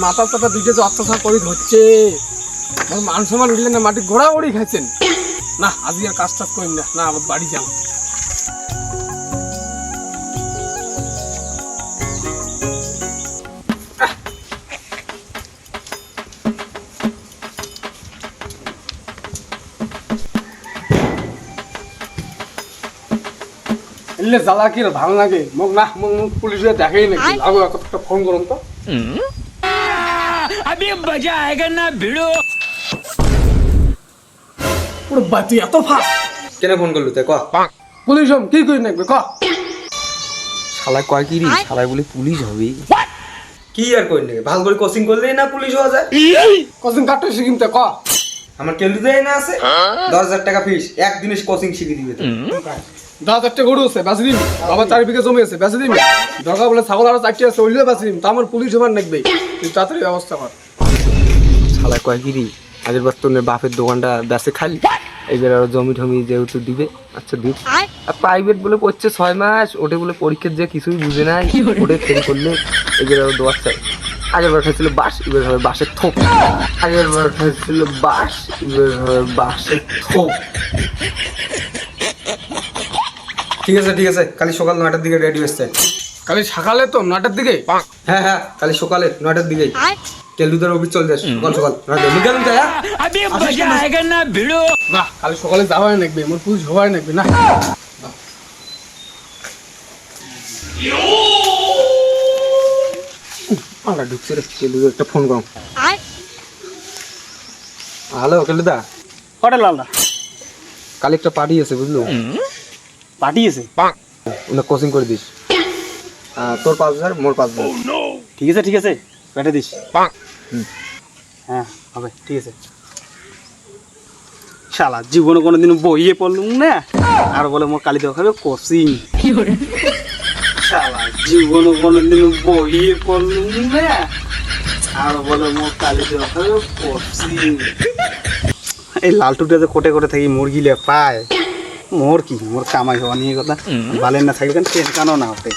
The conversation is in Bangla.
মাথা চাপা দুইটা যে অত্যাচার করে ধরছে, আমার মান সম্মান উঠলে না, মাটি ঘোড়া ওড়ি খাইছেন না। আজকে আর কাজ টাজ করেন না, আবার বাড়ি যান। এলে জ্বালা কি ভালো লাগে মোক না, মোক পুলিশে দেখেই নাকি লাগো একটা ফোন করুন তো। अभी मजा आएगा ना भिड़ो। পুরো বাতি এত ফাঁস কেন ফোন করলু তে ক পুলিশ হম কি করি নাকবে ক। শালা কয় কি রে শালা বলে পুলিশ হবে কি আর কই নাকি ভালো করে কোচিং করলেই না পুলিশ হওয়া যায় কদিন কাটতে শিখিমতে ক। আমার কেলু দেয় না আছে 10,000 টাকা ফিস একদিনে কোচিং শিখে দিবে তো 10,000 গরু আছে বেঁচে দিন, বাবা 4 বিঘা জমি আছে বেঁচে দিন, দরকার বলে ছাগল আরো 4টি আছে ওইলে বেঁচে দিন, তা আমার পুলিশ হবার নাকবে, তুই তাড়াতাড়ি ব্যবস্থা কর। শালা কয় কি রে আগের বার তোর বাপের দোকানটা বেঁচে খালি এবার আরো জমি টমি যেহেতু দিবে আচ্ছা দিক আর প্রাইভেট বলে পড়ছে 6 মাস ওটা বলে পরীক্ষার যে কিছুই বুঝে নাই ওটা ফেল করলে এবার আরো দোয়ার চাই আগের বার খাইছিল বাস এবার হবে বাসের থোপ আগের বার খাইছিল বাস এবার হবে বাসের থোপ ঠিক আছে কালি সকাল 9টার দিকে রেডি হচ্ছে কালি সকালে তো 9টার দিকে। হ্যাঁ কালি সকালে 9টার দিকে কেলুদার অফিস চল যাস সকাল সকাল 9টায় নিকাল যায় अभी मजा आएगा ना भिड़ो। না কালি সকালে যাওয়াই নাকবে, মোর পুলিশ হবার নাকবে না। আমরা ঢুকছে রে কেলুদার একটা ফোন করো হ্যালো কেলুদা কটা লালদা কালি একটা পার্টি আছে বুঝলো পাঠিয়েছে? ওটা কোচিং করে দিস তোর 5,000 মোর 5,000 ঠিক আছে কেটে দিস। হ্যাঁ হবে ঠিক আছে। শালা জীবনে কোনোদিন বইয়ে পড়লুম না আর বলে মোর কালি দেওয়া খাবে কোচিং। শালা জীবনে কোনোদিন বইয়ে পড়লুম না আর বলে মোর কালি দেওয়া খাবে কোচিং। এই লালটুটা যে কোটে কোটে থাকি মুরগিলে পায় মোর কি মোর কামাই হওয়া নিয়ে কথা বালেন না থাকবে কেন ট্রেন কানো না ওতে